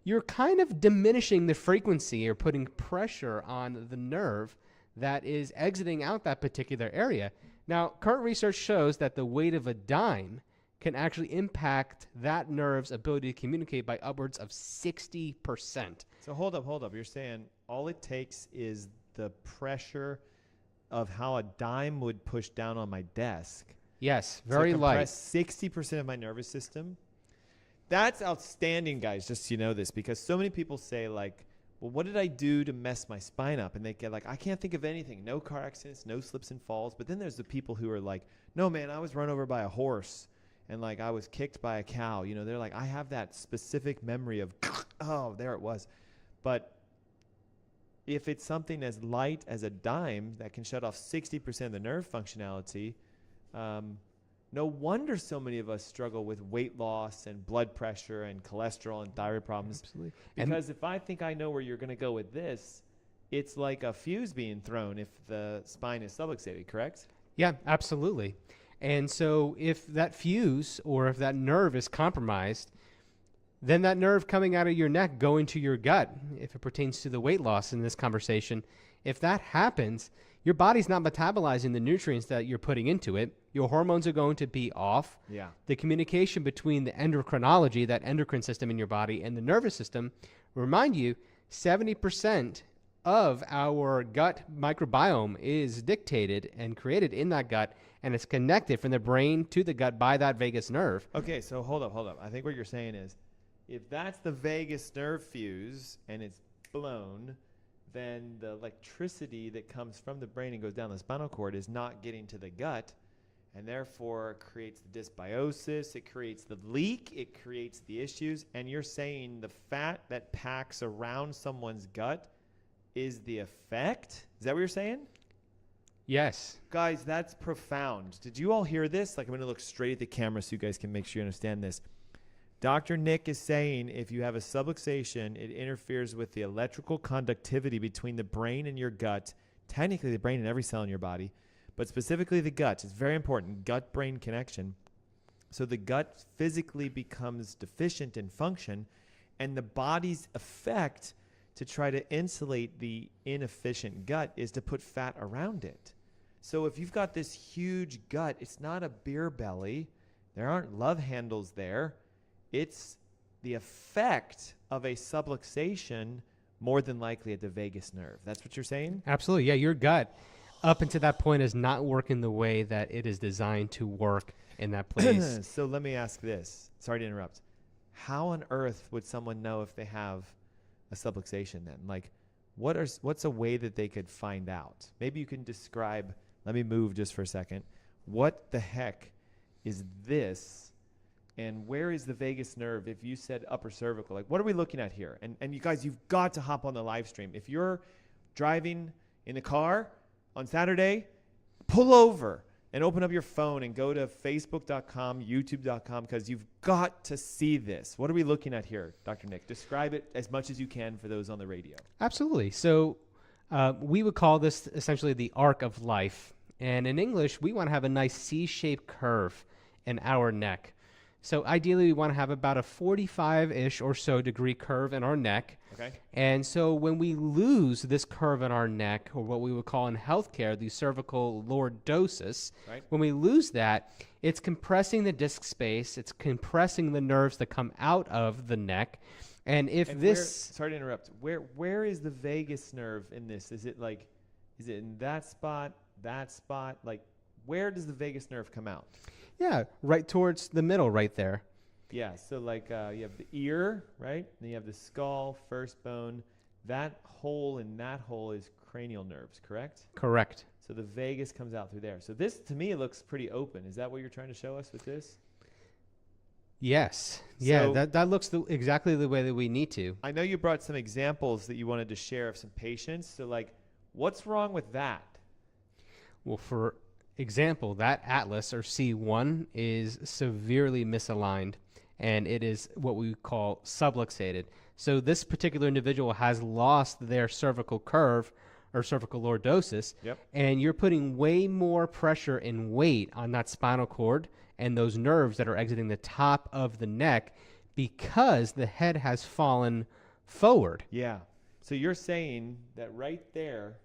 you're kind of diminishing the frequency or putting pressure on the nerve that is exiting out that particular area. Now, current research shows that the weight of a dime can actually impact that nerve's ability to communicate by upwards of 60%. So hold up. You're saying all it takes is the pressure of how a dime would push down on my desk. Yes, very to light. compress 60% of my nervous system. That's outstanding, guys, just so you know this, because so many people say, like, well, what did I do to mess my spine up? And they get like, I can't think of anything. No car accidents, no slips and falls. But then there's the people who are like, no, man, I was run over by a horse and like I was kicked by a cow. You know, they're like, I have that specific memory of, oh, there it was. But if it's something as light as a dime that can shut off 60% of the nerve functionality, no wonder so many of us struggle with weight loss and blood pressure and cholesterol and thyroid problems. Absolutely. Because if I think I know where you're going to go with this, it's like a fuse being thrown if the spine is subluxated, correct? Yeah, absolutely. And so if that fuse or if that nerve is compromised, then that nerve coming out of your neck going to your gut, if it pertains to the weight loss in this conversation, if that happens, your body's not metabolizing the nutrients that you're putting into it. Your hormones are going to be off. Yeah. The communication between the endocrinology, that endocrine system in your body, and the nervous system, remind you, 70% of our gut microbiome is dictated and created in that gut, and it's connected from the brain to the gut by that vagus nerve. Okay, so hold up. I think what you're saying is, if that's the vagus nerve fuse and it's blown, then the electricity that comes from the brain and goes down the spinal cord is not getting to the gut, and therefore creates the dysbiosis, it creates the leak, it creates the issues. And you're saying the fat that packs around someone's gut is the effect? Is that what you're saying? Yes. Guys, that's profound. Did you all hear this? Like, I'm going to look straight at the camera so you guys can make sure you understand this. Dr. Nick is saying if you have a subluxation, it interferes with the electrical conductivity between the brain and your gut, technically the brain and every cell in your body, but specifically the gut. It's very important, gut-brain connection. So the gut physically becomes deficient in function, and the body's effect to try to insulate the inefficient gut is to put fat around it. So if you've got this huge gut, it's not a beer belly. There aren't love handles there. It's the effect of a subluxation more than likely at the vagus nerve. That's what you're saying? Absolutely. Yeah, your gut up until that point is not working the way that it is designed to work in that place. So let me ask this. Sorry to interrupt. How on earth would someone know if they have a subluxation then? Like, what's a way that they could find out? Maybe you can describe, let me move just for a second. What the heck is this? And where is the vagus nerve if you said upper cervical? Like, what are we looking at here? And you guys, you've got to hop on the live stream. If you're driving in the car on Saturday, pull over and open up your phone and go to facebook.com, youtube.com, because you've got to see this. What are we looking at here, Dr. Nick? Describe it as much as you can for those on the radio. Absolutely. So we would call this essentially the arc of life. And in English, we want to have a nice C-shaped curve in our neck. So ideally, we want to have about a 45-ish or so degree curve in our neck. Okay. And so when we lose this curve in our neck, or what we would call in healthcare the cervical lordosis, Right. when we lose that, it's compressing the disc space, it's compressing the nerves that come out of the neck. And if sorry to interrupt, where is the vagus nerve in this? Is it in that spot? Like, where does the vagus nerve come out? Yeah, right towards the middle right there. Yeah, so like you have the ear, right? Then you have the skull, first bone. That hole in that hole is cranial nerves, correct? Correct. So the vagus comes out through there. So this, to me, looks pretty open. Is that what you're trying to show us with this? Yes. Yeah, So- that looks exactly the way that we need to. I know you brought some examples that you wanted to share of some patients. So, like, what's wrong with that? Well, for example, that atlas or C1 is severely misaligned, and it is what we call subluxated. So this particular individual has lost their cervical curve or cervical lordosis, Yep. and you're putting way more pressure and weight on that spinal cord and those nerves that are exiting the top of the neck because the head has fallen forward. Yeah. So you're saying that right there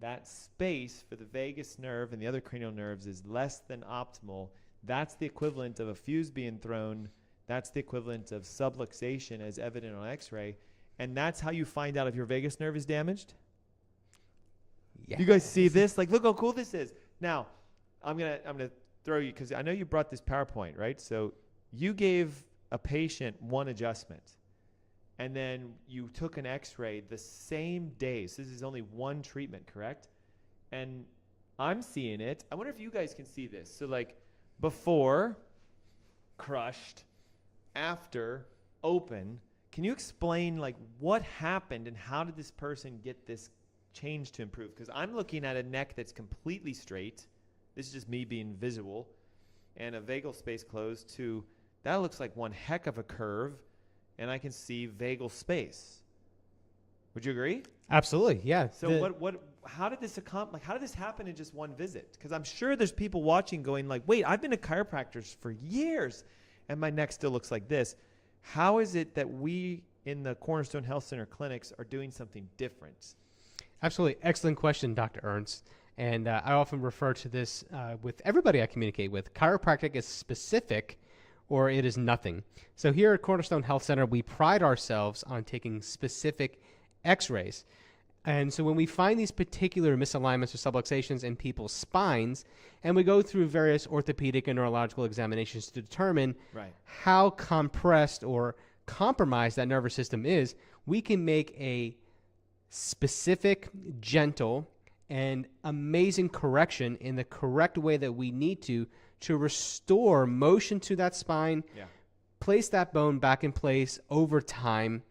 that space for the vagus nerve and the other cranial nerves is less than optimal, that's the equivalent of a fuse being thrown. That's the equivalent of subluxation as evident on x-ray. And that's how you find out if your vagus nerve is damaged? Yeah. You guys see this? Like, look how cool this is. Now, I'm gonna throw you, because I know you brought this PowerPoint, right? So you gave a patient one adjustment, and then you took an x-ray the same day. So this is only one treatment, correct? And I'm seeing it. I wonder if you guys can see this. So like before, crushed, after, open. Can you explain like what happened and how did this person get this change to improve? Because I'm looking at a neck that's completely straight. This is just me being visual. And a vagal space closed to, that looks like one heck of a curve. And I can see vagal space. Would you agree? Absolutely, yeah. So how did this how did this happen in just one visit? Because I'm sure there's people watching going like, wait, I've been a chiropractor for years and my neck still looks like this. How is it that we in the Cornerstone Health Center clinics are doing something different? Absolutely. Excellent question, Dr. Ernst. And I often refer to this with everybody I communicate with. Chiropractic is specific or it is nothing. So here at Cornerstone Health Center, we pride ourselves on taking specific x-rays. And so when we find these particular misalignments or subluxations in people's spines, and we go through various orthopedic and neurological examinations to determine how compressed or compromised that nervous system is, we can make a specific, gentle, and amazing correction in the correct way that we need to restore motion to that spine, place that bone back in place over time,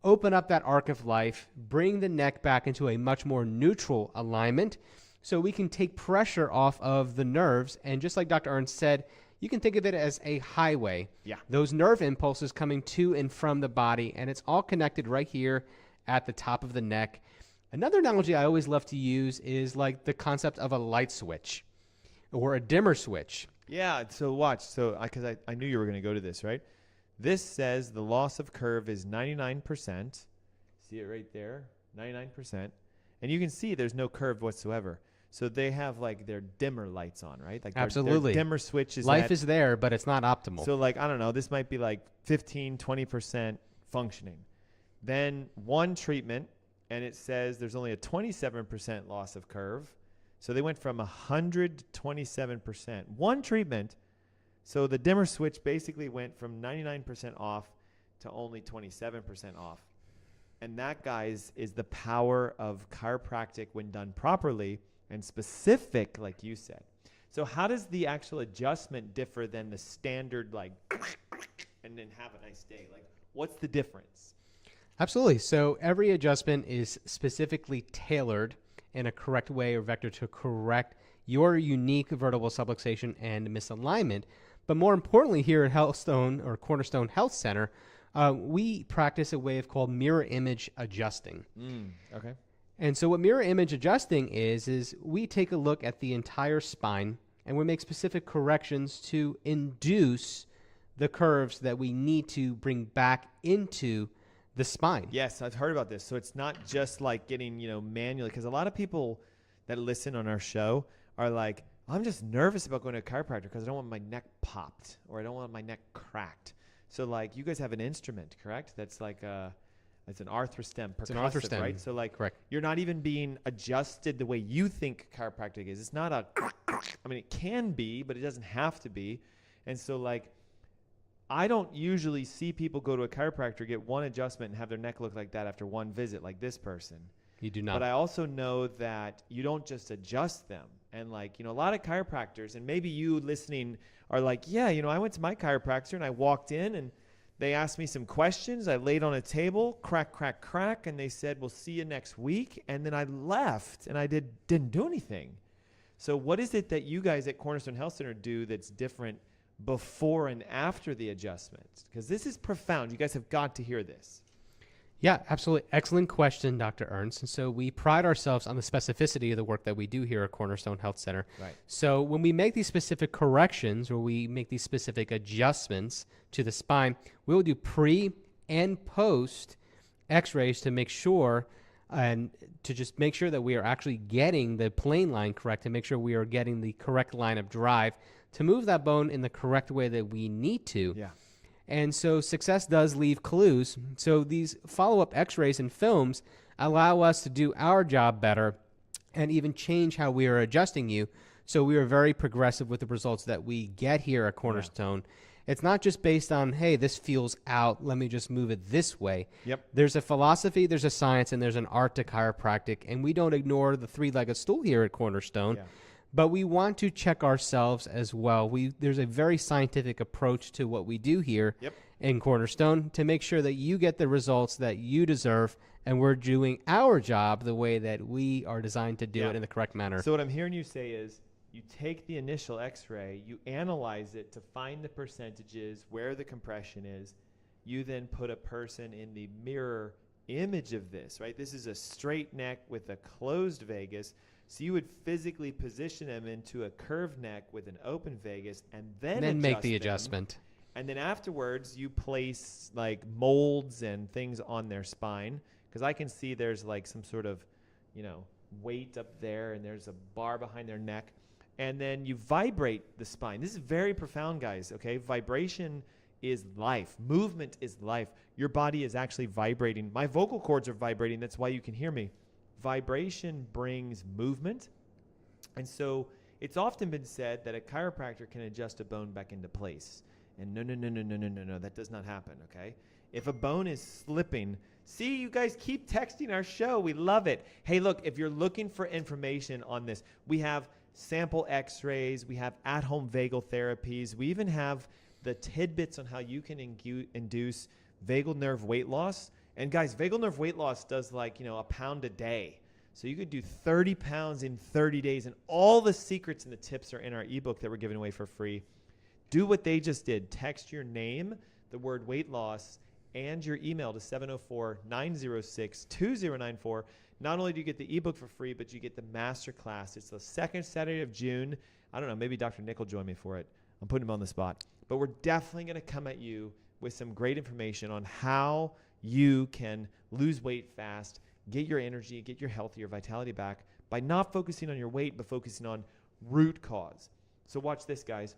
open up that arc of life, bring the neck back into a much more neutral alignment so we can take pressure off of the nerves. And just like Dr. Ernst said, you can think of it as a highway. Yeah. Those nerve impulses coming to and from the body, and it's all connected right here at the top of the neck. Another analogy I always love to use is like the concept of a light switch or a dimmer switch. Yeah, so watch. So because I knew you were going to go to this, right? This says the loss of curve is 99%. See it right there? 99%. And you can see there's no curve whatsoever. So they have like their dimmer lights on, right? Like Absolutely. Their dimmer switch is Life is there, but it's not optimal. So like, I don't know, this might be like 15, 20% functioning. Then one treatment, and it says there's only a 27% loss of curve. So they went from 100 to 27%. One treatment. So the dimmer switch basically went from 99% off to only 27% off. And that, guys, is the power of chiropractic when done properly and specific, like you said. So how does the actual adjustment differ than the standard, like, and then have a nice day? Like, what's the difference? Absolutely. So every adjustment is specifically tailored in a correct way or vector to correct your unique vertebral subluxation and misalignment. But more importantly, here at Healthstone or Cornerstone Health Center, we practice a way of called mirror image adjusting. Okay. And so what mirror image adjusting is we take a look at the entire spine and we make specific corrections to induce the curves that we need to bring back into the spine. Yes, I've heard about this. So it's not just like getting, manually, because a lot of people that listen on our show are like, I'm just nervous about going to a chiropractor because I don't want my neck popped or I don't want my neck cracked. So like you guys have an instrument, correct? That's like it's an arthrostem, percussive, it's an arthrostem, right? So like correct. You're not even being adjusted the way you think chiropractic is. It's not it can be, but it doesn't have to be. And so like I don't usually see people go to a chiropractor, get one adjustment and have their neck look like that after one visit like this person. You do not. But I also know that you don't just adjust them. And like, a lot of chiropractors, and maybe you listening are like, yeah, I went to my chiropractor and I walked in and they asked me some questions. I laid on a table, crack, crack, crack. And they said, we'll see you next week. And then I left and I didn't do anything. So what is it that you guys at Cornerstone Health Center do that's different before and after the adjustments? Because this is profound. You guys have got to hear this. Yeah, absolutely. Excellent question, Dr. Ernst. And so we pride ourselves on the specificity of the work that we do here at Cornerstone Health Center. Right. So when we make these specific corrections or we make these specific adjustments to the spine, we will do pre and post x-rays to make sure and to just make sure that we are actually getting the plane line correct, and make sure we are getting the correct line of drive to move that bone in the correct way that we need to. Yeah. And so success does leave clues. So these follow-up x-rays and films allow us to do our job better and even change how we are adjusting you. So we are very progressive with the results that we get here at Cornerstone. It's not just based on, hey, this feels out, let me just move it this way. Yep. There's a philosophy, there's a science, and there's an art to chiropractic, and we don't ignore the three-legged stool here at Cornerstone. Yeah. But we want to check ourselves as well. There's a very scientific approach to what we do here in Cornerstone to make sure that you get the results that you deserve, and we're doing our job the way that we are designed to do it in the correct manner. So what I'm hearing you say is you take the initial x-ray, you analyze it to find the percentages, where the compression is. You then put a person in the mirror image of this, right? This is a straight neck with a closed vagus. So you would physically position them into a curved neck with an open vagus and then make the them. adjustment. And then afterwards, you place like molds and things on their spine. Because I can see there's like some sort of, weight up there, and there's a bar behind their neck. And then you vibrate the spine. This is very profound, guys, okay? Vibration is life. Movement is life. Your body is actually vibrating. My vocal cords are vibrating. That's why you can hear me. Vibration brings movement. And so it's often been said that a chiropractor can adjust a bone back into place. And no, that does not happen, okay? If a bone is slipping, see, you guys keep texting our show. We love it. Hey, look, if you're looking for information on this, we have sample x-rays, we have at-home vagal therapies, we even have the tidbits on how you can induce vagal nerve weight loss. And guys, vagal nerve weight loss does like, a pound a day. So you could do 30 pounds in 30 days, and all the secrets and the tips are in our ebook that we're giving away for free. Do what they just did. Text your name, the word weight loss, and your email to 704-906-2094. Not only do you get the ebook for free, but you get the master class. It's the second Saturday of June. I don't know, maybe Dr. Nick will join me for it. I'm putting him on the spot. But we're definitely going to come at you with some great information on how you can lose weight fast, get your energy, get your health, your vitality back by not focusing on your weight, but focusing on root cause. So watch this, guys.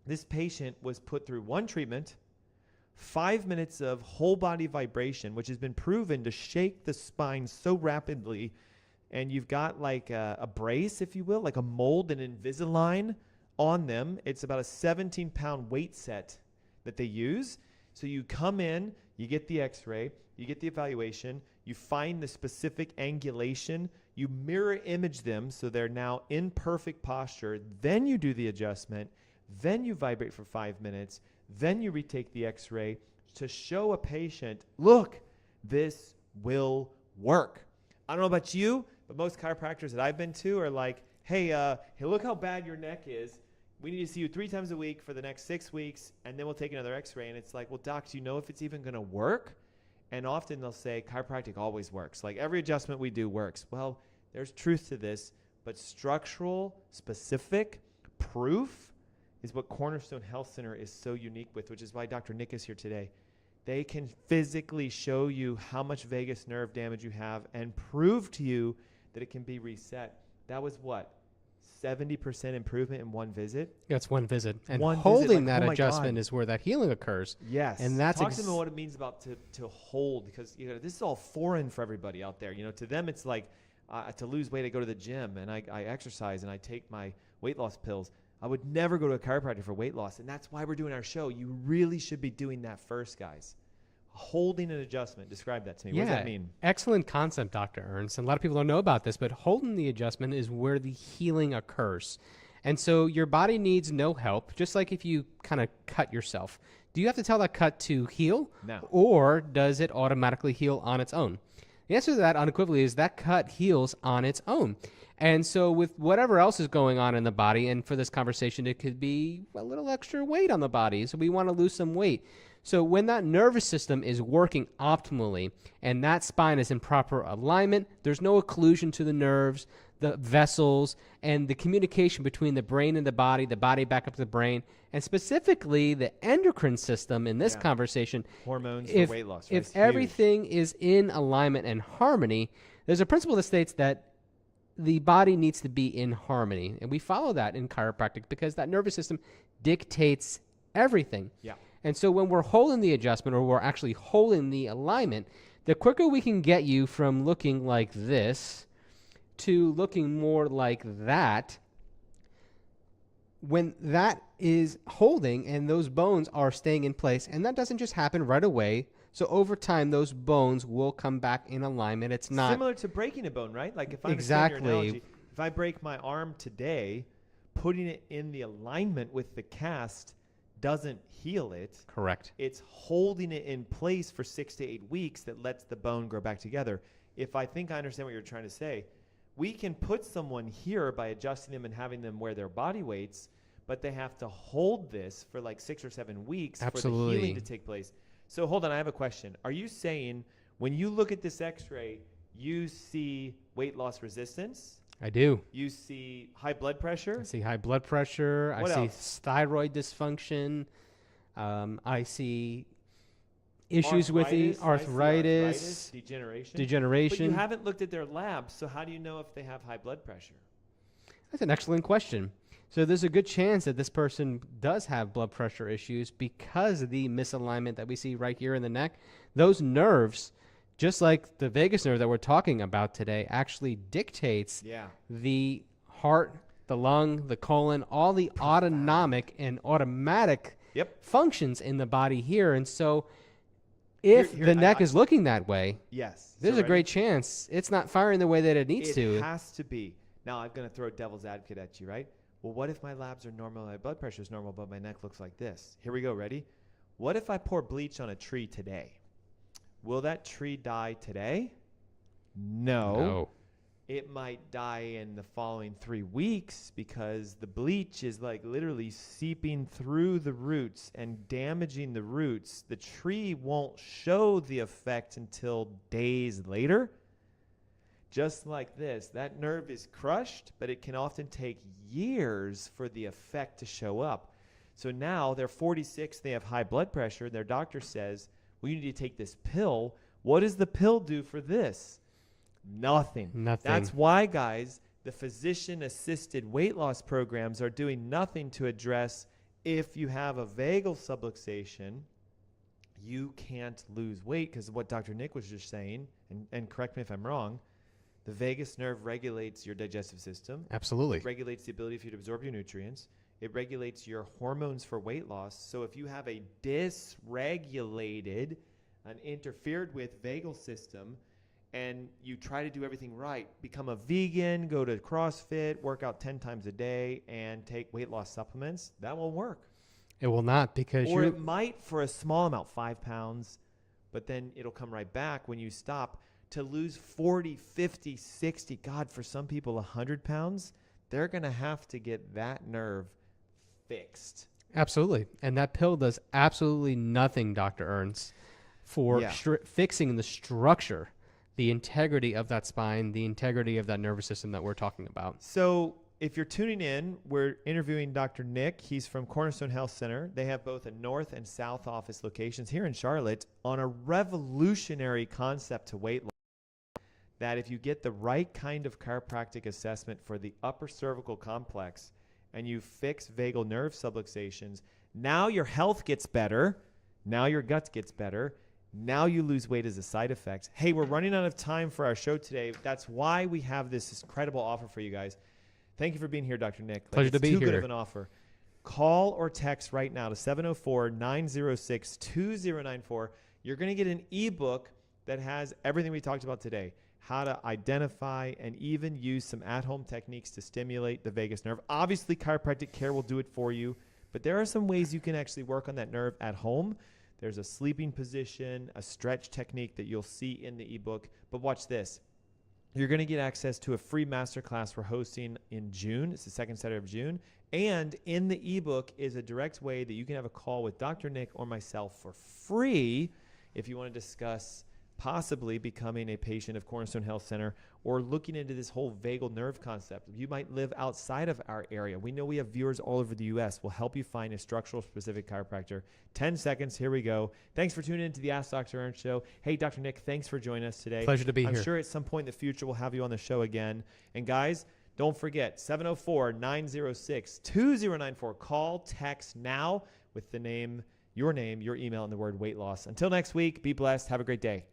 This patient was put through one treatment, 5 minutes of whole body vibration, which has been proven to shake the spine so rapidly. And you've got like a brace, if you will, like a mold, an Invisalign on them. It's about a 17-pound weight set that they use. So you come in, you get the x-ray, you get the evaluation, you find the specific angulation, you mirror image them so they're now in perfect posture. Then you do the adjustment. Then you vibrate for 5 minutes. Then you retake the x-ray to show a patient, look, this will work. I don't know about you, but most chiropractors that I've been to are like, hey, look how bad your neck is. We need to see you 3 times a week for the next 6 weeks, and then we'll take another x-ray. And it's like, well, doc, do you know if it's even going to work? And often they'll say, chiropractic always works. Like every adjustment we do works. Well, there's truth to this, but structural, specific proof is what Cornerstone Health Center is so unique with, which is why Dr. Nick is here today. They can physically show you how much vagus nerve damage you have and prove to you that it can be reset. That was what? 70% improvement in one visit? That's one visit. And one holding visit, like, that oh adjustment is where that healing occurs. Yes. And that's Talk to them about what it means about to hold, because this is all foreign for everybody out there. To them it's like to lose weight, I go to the gym and I exercise and I take my weight loss pills. I would never go to a chiropractor for weight loss, and that's why we're doing our show. You really should be doing that first, guys. Holding an adjustment. Describe that to me. What does that mean? Excellent concept, Dr. Ernst. And a lot of people don't know about this, but holding the adjustment is where the healing occurs. And so your body needs no help, just like if you kind of cut yourself. Do you have to tell that cut to heal? No. Or does it automatically heal on its own? The answer to that unequivocally is that cut heals on its own. And so with whatever else is going on in the body, and for this conversation, it could be a little extra weight on the body. So we want to lose some weight. So when that nervous system is working optimally and that spine is in proper alignment, there's no occlusion to the nerves, the vessels, and the communication between the brain and the body back up to the brain, and specifically the endocrine system in this conversation. Hormones for weight loss. Right? If everything is in alignment and harmony, There's a principle that states that the body needs to be in harmony, and we follow that in chiropractic because that nervous system dictates everything. Yeah. And so when we're holding the adjustment, or we're actually holding the alignment, the quicker we can get you from looking like this to looking more like that, when that is holding and those bones are staying in place, and that doesn't just happen right away. So over time, those bones will come back in alignment. It's not similar to breaking a bone, right? Like if I Exactly. understand your analogy, if I break my arm today, putting it in the alignment with the cast doesn't heal it. correct. It's holding it in place for 6 to 8 weeks that lets the bone grow back together. If I think I understand what you're trying to say, we can put someone here by adjusting them and having them wear their body weights, but they have to hold this for like 6 or 7 weeks for the Absolutely. healing to take place. So hold on, I have a question. Are you saying when you look at this x-ray, you see weight loss resistance? I do. You see high blood pressure? I see high blood pressure. What I see else? thyroid dysfunction. I see issues with the I see arthritis, degeneration. But degeneration. you haven't looked at their labs, so how do you know if they have high blood pressure? That's an excellent question. So there's a good chance that this person does have blood pressure issues because of the misalignment that we see right here in the neck. Those nerves, just like the vagus nerve that we're talking about today, actually dictates Yeah. the heart, the lung, the colon, all the autonomic and automatic Yep. functions in the body here. And so if Here, the neck is looking that way, Yes. there's So a great chance it's not firing the way that it needs it to. has to be. Now I'm going to throw devil's advocate at you, right? Well, what if my labs are normal, my blood pressure is normal, but my neck looks like this? Here we go. Ready? What if I pour bleach on a tree today? Will that tree die today? No. It might die in the following 3 weeks because the bleach is like literally seeping through the roots and damaging the roots. The tree won't show the effect until days later. Just like this, that nerve is crushed, but it can often take years for the effect to show up. So now they're 46, they have high blood pressure. Their doctor says, well, you need to take this pill. What does the pill do for this? Nothing. That's why, guys, the physician-assisted weight loss programs are doing nothing to address if you have a vagal subluxation, you can't lose weight because of what Dr. Nick was just saying, and correct me if I'm wrong, the vagus nerve regulates your digestive system. Absolutely. It regulates the ability for you to absorb your nutrients. It regulates your hormones for weight loss. So if you have a dysregulated, an interfered with vagal system, and you try to do everything right, become a vegan, go to CrossFit, work out 10 times a day, and take weight loss supplements, that won't work. It will not because Or you're it might for a small amount, 5 pounds, but then it'll come right back when you stop. To lose 40, 50, 60, God, for some people 100 pounds, they're going to have to get that nerve fixed. Absolutely. And that pill does absolutely nothing, Dr. Ernst, for fixing the structure, the integrity of that spine, the integrity of that nervous system that we're talking about. So if you're tuning in, we're interviewing Dr. Nick. He's from Cornerstone Health Center. They have both a north and south office locations here in Charlotte on a revolutionary concept to weight loss. That if you get the right kind of chiropractic assessment for the upper cervical complex and you fix vagal nerve subluxations, now your health gets better. Now your gut gets better. Now you lose weight as a side effect. Hey, we're running out of time for our show today. That's why we have this incredible offer for you guys. Thank you for being here, Dr. Nick. Pleasure to be here. Too good here. of an offer. Call or text right now to 704-906-2094. You're going to get an ebook that has everything we talked about today. How to identify and even use some at-home techniques to stimulate the vagus nerve. Obviously, chiropractic care will do it for you, but there are some ways you can actually work on that nerve at home. There's a sleeping position, a stretch technique that you'll see in the ebook. But watch this. You're going to get access to a free masterclass we're hosting in June. It's the second Saturday of June. And in the ebook is a direct way that you can have a call with Dr. Nick or myself for free if you want to discuss possibly becoming a patient of Cornerstone Health Center or looking into this whole vagal nerve concept. You might live outside of our area. We know we have viewers all over the U.S. We'll help you find a structural specific chiropractor. 10 seconds. Here we go. Thanks for tuning in to the Ask Dr. Ernst show. Hey, Dr. Nick, thanks for joining us today. Pleasure to be I'm here. sure at some point in the future we'll have you on the show again. And guys, don't forget, 704-906-2094. Call, text now with the name, your email, and the word weight loss. Until next week, be blessed. Have a great day.